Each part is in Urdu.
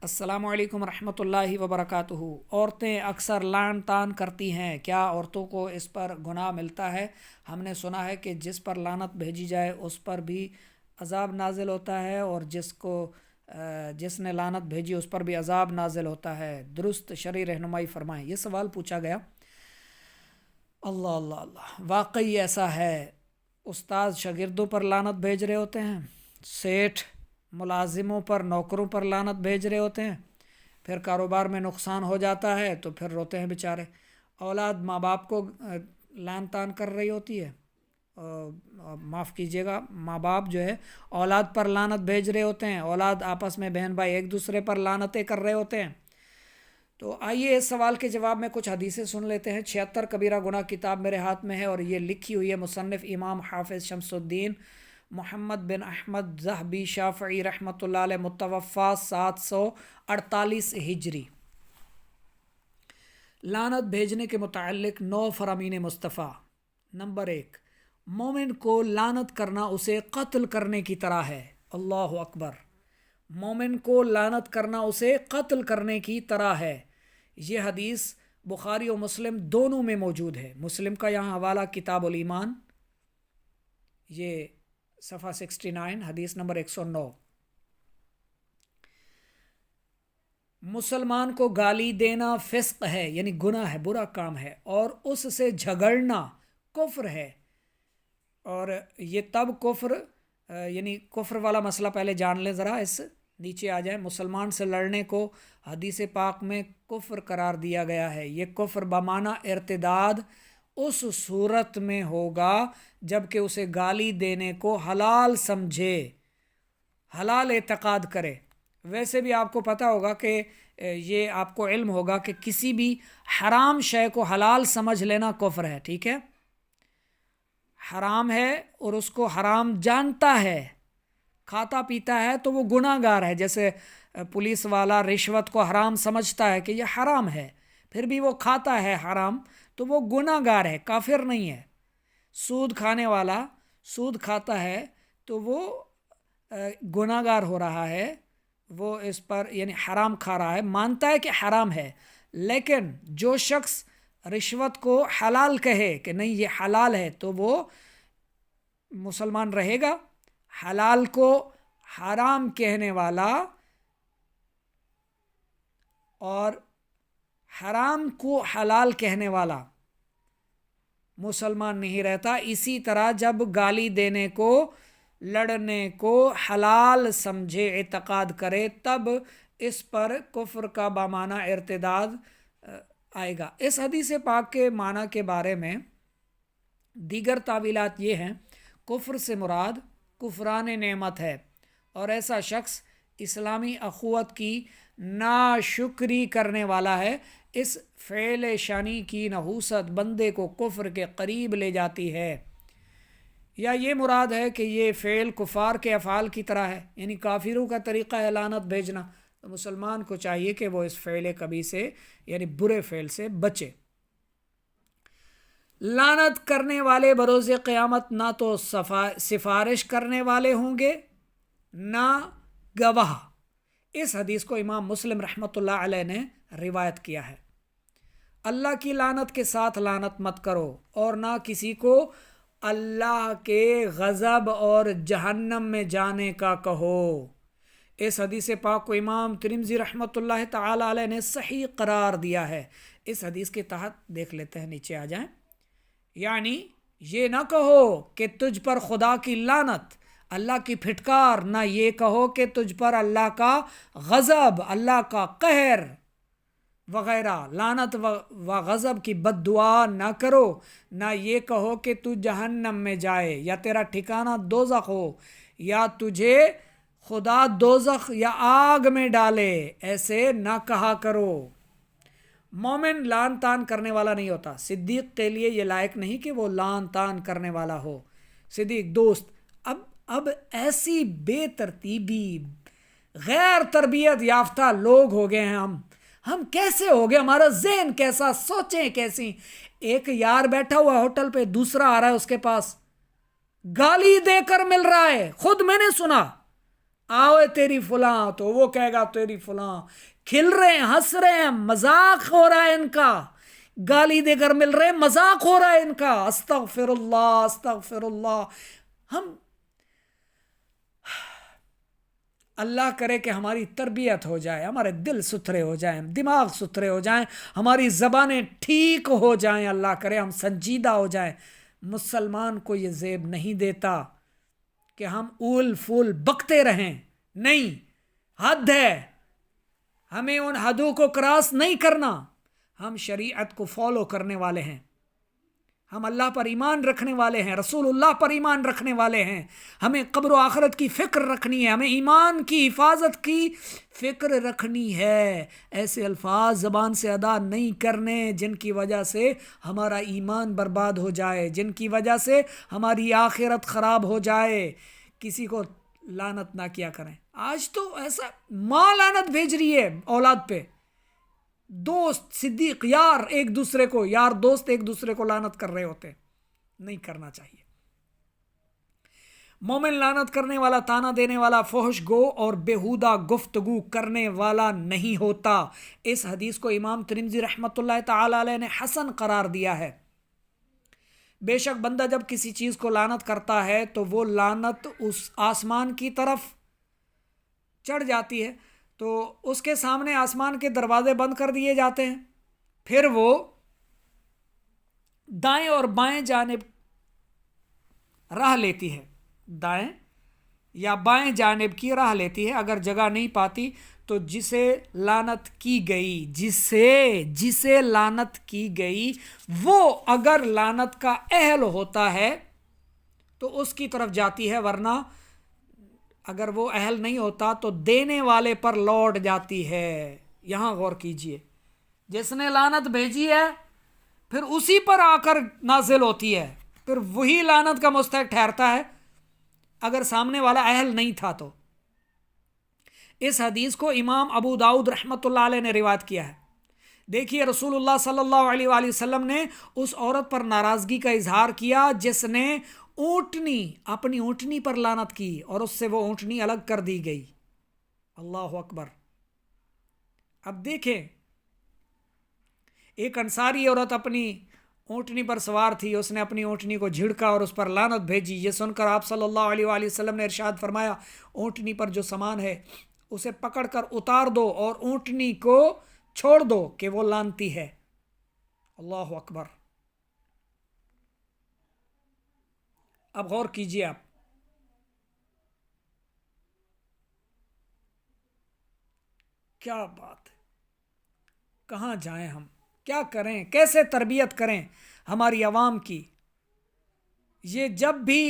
السلام علیکم ورحمۃ اللہ وبرکاتہ۔ عورتیں اکثر لعن طعن کرتی ہیں، کیا عورتوں کو اس پر گناہ ملتا ہے؟ ہم نے سنا ہے کہ جس پر لعنت بھیجی جائے اس پر بھی عذاب نازل ہوتا ہے، اور جس نے لعنت بھیجی اس پر بھی عذاب نازل ہوتا ہے۔ درست شرعی رہنمائی فرمائیں۔ یہ سوال پوچھا گیا۔ اللہ اللہ اللہ، واقعی ایسا ہے۔ استاد شاگردوں پر لعنت بھیج رہے ہوتے ہیں، سیٹھ ملازموں پر، نوکروں پر لعنت بھیج رہے ہوتے ہیں، پھر کاروبار میں نقصان ہو جاتا ہے تو پھر روتے ہیں بیچارے۔ اولاد ماں باپ کو لعن طعن کر رہی ہوتی ہے، معاف کیجیے گا، ماں باپ جو ہے اولاد پر لعنت بھیج رہے ہوتے ہیں، اولاد آپس میں بہن بھائی ایک دوسرے پر لعنتیں کر رہے ہوتے ہیں۔ تو آئیے اس سوال کے جواب میں کچھ حدیثیں سن لیتے ہیں۔ 76 کبیرہ گناہ کتاب میرے ہاتھ میں ہے، اور یہ لکھی ہوئی ہے مصنف امام حافظ شمس الدین محمد بن احمد ذہبی شافعی رحمۃ اللہ علیہ، متوفی 748 ہجری۔ لعنت بھیجنے کے متعلق 9 فرامین مصطفیٰ۔ نمبر 1، مومن کو لعنت کرنا اسے قتل کرنے کی طرح ہے۔ اللہ اکبر۔ مومن کو لعنت کرنا اسے قتل کرنے کی طرح ہے۔ یہ حدیث بخاری و مسلم دونوں میں موجود ہے۔ مسلم کا یہاں حوالہ کتاب الایمان، یہ صفحہ 69، حدیث نمبر 109۔ مسلمان کو گالی دینا فسق ہے، یعنی گناہ ہے، برا کام ہے، اور اس سے جھگڑنا کفر ہے۔ اور یہ تب کفر، یعنی کفر والا مسئلہ پہلے جان لیں ذرا، اس نیچے آ جائیں۔ مسلمان سے لڑنے کو حدیث پاک میں کفر قرار دیا گیا ہے۔ یہ کفر بمعنی ارتداد اس صورت میں ہوگا جب کہ اسے گالی دینے کو حلال سمجھے، حلال اعتقاد کرے۔ ویسے بھی آپ کو پتہ ہوگا کہ یہ آپ کو علم ہوگا کہ کسی بھی حرام شے کو حلال سمجھ لینا کفر ہے، ٹھیک ہے؟ حرام ہے اور اس کو حرام جانتا ہے، کھاتا پیتا ہے تو وہ گناہ گار ہے۔ جیسے پولیس والا رشوت کو حرام سمجھتا ہے کہ یہ حرام ہے، پھر بھی وہ کھاتا ہے حرام، تو وہ گناہ گار ہے، کافر نہیں ہے۔ سود کھانے والا سود کھاتا ہے تو وہ گناہ گار ہو رہا ہے، وہ اس پر یعنی حرام کھا رہا ہے، مانتا ہے کہ حرام ہے۔ لیکن جو شخص رشوت کو حلال کہے کہ نہیں یہ حلال ہے تو وہ مسلمان رہے گا۔ حلال کو حرام کہنے والا اور حرام کو حلال کہنے والا مسلمان نہیں رہتا۔ اسی طرح جب گالی دینے کو، لڑنے کو حلال سمجھے، اعتقاد کرے، تب اس پر کفر کا بامعنی ارتداد آئے گا۔ اس حدیث پاک کے معنی کے بارے میں دیگر تعویلات یہ ہیں: کفر سے مراد کفران نعمت ہے، اور ایسا شخص اسلامی اخوت کی ناشکری کرنے والا ہے۔ اس فعل شانی کی نحوست بندے کو کفر کے قریب لے جاتی ہے۔ یا یہ مراد ہے کہ یہ فعل کفار کے افعال کی طرح ہے، یعنی کافروں کا طریقہ ہے لعنت بھیجنا، تو مسلمان کو چاہیے کہ وہ اس فعل کبھی سے، یعنی برے فعل سے بچے۔ لعنت کرنے والے بروز قیامت نہ تو سفارش کرنے والے ہوں گے نہ گواہ۔ اس حدیث کو امام مسلم رحمۃ اللہ علیہ نے روایت کیا ہے۔ اللہ کی لعنت کے ساتھ لعنت مت کرو، اور نہ کسی کو اللہ کے غضب اور جہنم میں جانے کا کہو۔ اس حدیث پاک کو امام ترمذی رحمۃ اللہ تعالی علیہ نے صحیح قرار دیا ہے۔ اس حدیث کے تحت دیکھ لیتے ہیں، نیچے آ جائیں۔ یعنی یہ نہ کہو کہ تجھ پر خدا کی لعنت، اللہ کی پھٹکار، نہ یہ کہو کہ تجھ پر اللہ کا غضب، اللہ کا قہر وغیرہ، لعنت و غضب کی بد دعا نہ کرو۔ نہ یہ کہو کہ تو جہنم میں جائے، یا تیرا ٹھکانہ دوزخ ہو، یا تجھے خدا دوزخ یا آگ میں ڈالے، ایسے نہ کہا کرو۔ مومن لعن طعن کرنے والا نہیں ہوتا۔ صدیق کے لیے یہ لائق نہیں کہ وہ لعن طعن کرنے والا ہو۔ صدیق دوست، اب ایسی بے ترتیبی، غیر تربیت یافتہ لوگ ہو گئے ہیں ہم کیسے ہو گئے؟ ہمارا ذہن کیسا، سوچیں کیسی۔ ایک یار بیٹھا ہوا ہوٹل پہ، دوسرا آ رہا ہے اس کے پاس، گالی دے کر مل رہا ہے، خود میں نے سنا۔ آؤ تیری فلاں، تو وہ کہے گا تیری فلاں، کھل رہے ہیں، ہنس رہے ہیں، مذاق ہو رہا ہے ان کا، گالی دے کر مل رہے ہیں، مذاق ہو رہا ہے ان کا، استغفر اللہ استغفر اللہ۔ ہم اللہ کرے کہ ہماری تربیت ہو جائے، ہمارے دل ستھرے ہو جائیں، دماغ ستھرے ہو جائیں، ہماری زبانیں ٹھیک ہو جائیں، اللہ کرے ہم سنجیدہ ہو جائیں۔ مسلمان کو یہ زیب نہیں دیتا کہ ہم اول فول بکتے رہیں، نہیں، حد ہے، ہمیں ان حدوں کو کراس نہیں کرنا۔ ہم شریعت کو فالو کرنے والے ہیں، ہم اللہ پر ایمان رکھنے والے ہیں، رسول اللہ پر ایمان رکھنے والے ہیں، ہمیں قبر و آخرت کی فکر رکھنی ہے، ہمیں ایمان کی حفاظت کی فکر رکھنی ہے۔ ایسے الفاظ زبان سے ادا نہیں کرنے جن کی وجہ سے ہمارا ایمان برباد ہو جائے، جن کی وجہ سے ہماری آخرت خراب ہو جائے۔ کسی کو لعنت نہ کیا کریں۔ آج تو ایسا ماں لعنت بھیج رہی ہے اولاد پہ، دوست صدیق یار ایک دوسرے کو، یار دوست ایک دوسرے کو لعنت کر رہے ہوتے، نہیں کرنا چاہیے۔ مومن لعنت کرنے والا، تانا دینے والا، فحش گو اور بیہودہ گفتگو کرنے والا نہیں ہوتا۔ اس حدیث کو امام ترمذی رحمۃ اللہ تعالی علیہ نے حسن قرار دیا ہے۔ بے شک بندہ جب کسی چیز کو لعنت کرتا ہے تو وہ لعنت اس آسمان کی طرف چڑھ جاتی ہے، تو اس کے سامنے آسمان کے دروازے بند کر دیے جاتے ہیں، پھر وہ دائیں اور بائیں جانب راہ لیتی ہے، دائیں یا بائیں جانب کی راہ لیتی ہے۔ اگر جگہ نہیں پاتی تو جسے لعنت کی گئی، جسے لعنت کی گئی وہ اگر لعنت کا اہل ہوتا ہے تو اس کی طرف جاتی ہے، ورنہ اگر وہ اہل نہیں ہوتا تو دینے والے پر لوٹ جاتی ہے۔ یہاں غور کیجئے، جس نے لعنت بھیجی ہے پھر اسی پر آ کر نازل ہوتی ہے، پھر وہی لعنت کا مستحق ٹھہرتا ہے اگر سامنے والا اہل نہیں تھا تو۔ اس حدیث کو امام ابو داؤد رحمۃ اللہ علیہ نے روایت کیا ہے۔ دیکھیے رسول اللہ صلی اللہ علیہ وآلہ وسلم نے اس عورت پر ناراضگی کا اظہار کیا جس نے اپنی اونٹنی پر لعنت کی اور اس سے وہ اونٹنی الگ کر دی گئی۔ اللہ اکبر۔ اب دیکھیں، ایک انصاری عورت اپنی اونٹنی پر سوار تھی، اس نے اپنی اونٹنی کو جھڑکا اور اس پر لعنت بھیجی۔ یہ سن کر آپ صلی اللہ علیہ وآلہ وسلم نے ارشاد فرمایا، اونٹنی پر جو سامان ہے اسے پکڑ کر اتار دو اور اونٹنی کو چھوڑ دو کہ وہ لعنتی ہے۔ اللہ اکبر۔ اب غور کیجئے، آپ کیا بات ہے، کہاں جائیں ہم، کیا کریں، کیسے تربیت کریں ہماری عوام کی؟ یہ جب بھی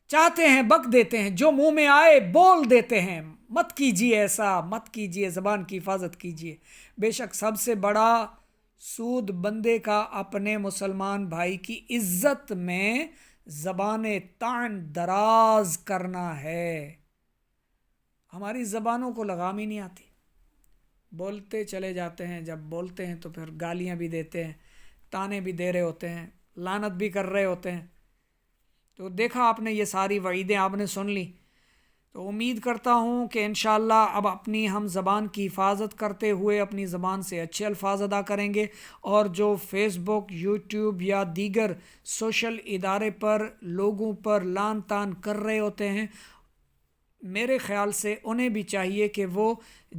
چاہتے ہیں بک دیتے ہیں، جو منہ میں آئے بول دیتے ہیں۔ مت کیجیے ایسا، مت کیجیے، زبان کی حفاظت کیجیے۔ بے شک سب سے بڑا سود بندے کا اپنے مسلمان بھائی کی عزت میں زبان طعن دراز کرنا ہے۔ ہماری زبانوں کو لگام ہی نہیں آتی، بولتے چلے جاتے ہیں، جب بولتے ہیں تو پھر گالیاں بھی دیتے ہیں، تانے بھی دے رہے ہوتے ہیں، لعنت بھی کر رہے ہوتے ہیں۔ تو دیکھا آپ نے، یہ ساری وعیدیں آپ نے سن لی، تو امید کرتا ہوں کہ انشاءاللہ اب اپنی ہم زبان کی حفاظت کرتے ہوئے اپنی زبان سے اچھے الفاظ ادا کریں گے، اور جو فیس بک، یوٹیوب یا دیگر سوشل ادارے پر لوگوں پر لعن طعن کر رہے ہوتے ہیں، میرے خیال سے انہیں بھی چاہیے کہ وہ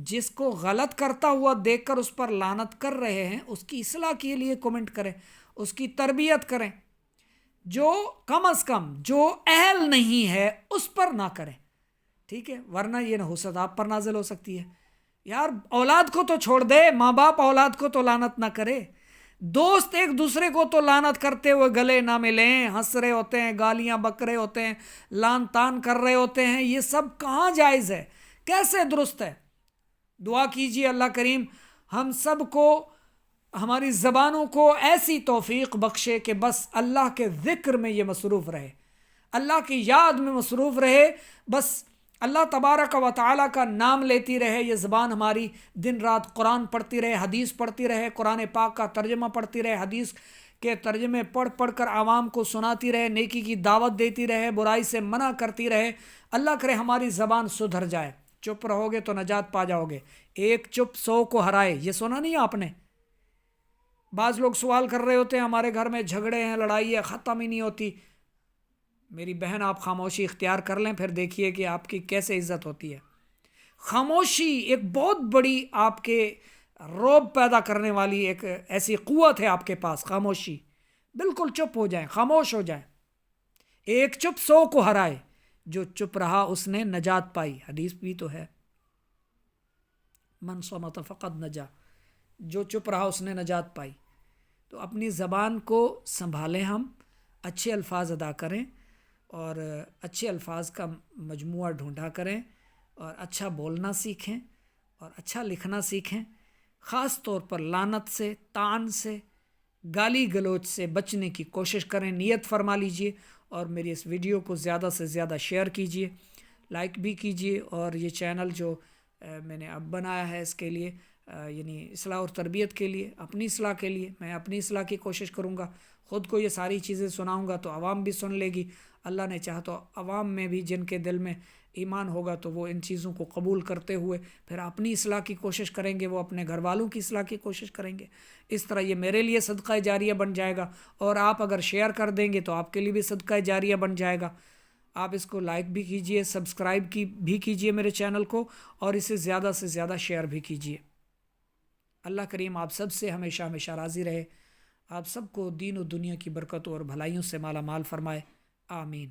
جس کو غلط کرتا ہوا دیکھ کر اس پر لعنت کر رہے ہیں اس کی اصلاح کے لیے کومنٹ کریں، اس کی تربیت کریں، جو کم از کم جو اہل نہیں ہے اس پر نہ کریں، ٹھیک ہے؟ ورنہ یہ نحوست آپ پر نازل ہو سکتی ہے۔ یار اولاد کو تو چھوڑ دے، ماں باپ اولاد کو تو لعنت نہ کرے، دوست ایک دوسرے کو تو لعنت کرتے ہوئے گلے نہ ملیں، ہنس رہے ہوتے ہیں، گالیاں بک رہے ہوتے ہیں، لعن طعن کر رہے ہوتے ہیں، یہ سب کہاں جائز ہے، کیسے درست ہے؟ دعا کیجیے اللہ کریم ہم سب کو، ہماری زبانوں کو ایسی توفیق بخشے کہ بس اللہ کے ذکر میں یہ مصروف رہے، اللہ کی یاد میں مصروف رہے، بس اللہ تبارک و تعالیٰ کا نام لیتی رہے، یہ زبان ہماری دن رات قرآن پڑھتی رہے، حدیث پڑھتی رہے، قرآن پاک کا ترجمہ پڑھتی رہے، حدیث کہ ترجمے پڑھ پڑھ کر عوام کو سناتی رہے، نیکی کی دعوت دیتی رہے، برائی سے منع کرتی رہے۔ اللہ کرے ہماری زبان سدھر جائے۔ چپ رہو گے تو نجات پا جاؤ گے۔ ایک چپ 100 کو ہرائے، یہ سنا نہیں آپ نے؟ بعض لوگ سوال کر رہے ہوتے ہیں ہمارے گھر میں جھگڑے ہیں، لڑائی ہے، ختم ہی نہیں ہوتی۔ میری بہن آپ خاموشی اختیار کر لیں، پھر دیکھیے کہ آپ کی کیسے عزت ہوتی ہے۔ خاموشی ایک بہت بڑی آپ کے رعب پیدا کرنے والی ایک ایسی قوت ہے آپ کے پاس۔ خاموشی، بالکل چپ ہو جائیں، خاموش ہو جائیں۔ ایک چپ 100 کو ہرائے، جو چپ رہا اس نے نجات پائی۔ حدیث بھی تو ہے، من صمت فقد نجا، جو چپ رہا اس نے نجات پائی۔ تو اپنی زبان کو سنبھالیں، ہم اچھے الفاظ ادا کریں اور اچھے الفاظ کا مجموعہ ڈھونڈا کریں اور اچھا بولنا سیکھیں اور اچھا لکھنا سیکھیں۔ خاص طور پر لعنت سے، طعن سے، گالی گلوچ سے بچنے کی کوشش کریں۔ نیت فرما لیجئے اور میری اس ویڈیو کو زیادہ سے زیادہ شیئر کیجئے، لائک بھی کیجئے، اور یہ چینل جو میں نے اب بنایا ہے اس کے لیے یعنی اصلاح اور تربیت کے لیے، اپنی اصلاح کے لیے، میں اپنی اصلاح کی کوشش کروں گا۔ خود کو یہ ساری چیزیں سناؤں گا تو عوام بھی سن لے گی۔ اللہ نے چاہا تو عوام میں بھی جن کے دل میں ایمان ہوگا تو وہ ان چیزوں کو قبول کرتے ہوئے پھر اپنی اصلاح کی کوشش کریں گے، وہ اپنے گھر والوں کی اصلاح کی کوشش کریں گے۔ اس طرح یہ میرے لیے صدقہ جاریہ بن جائے گا، اور آپ اگر شیئر کر دیں گے تو آپ کے لیے بھی صدقہ جاریہ بن جائے گا۔ آپ اس کو لائک بھی کیجئے، سبسکرائب بھی کیجئے میرے چینل کو، اور اسے زیادہ سے زیادہ شیئر بھی کیجئے۔ اللہ کریم آپ سب سے ہمیشہ ہمیشہ راضی رہے، آپ سب کو دین و دنیا کی برکتوں اور بھلائیوں سے مالا مال فرمائے، آمین۔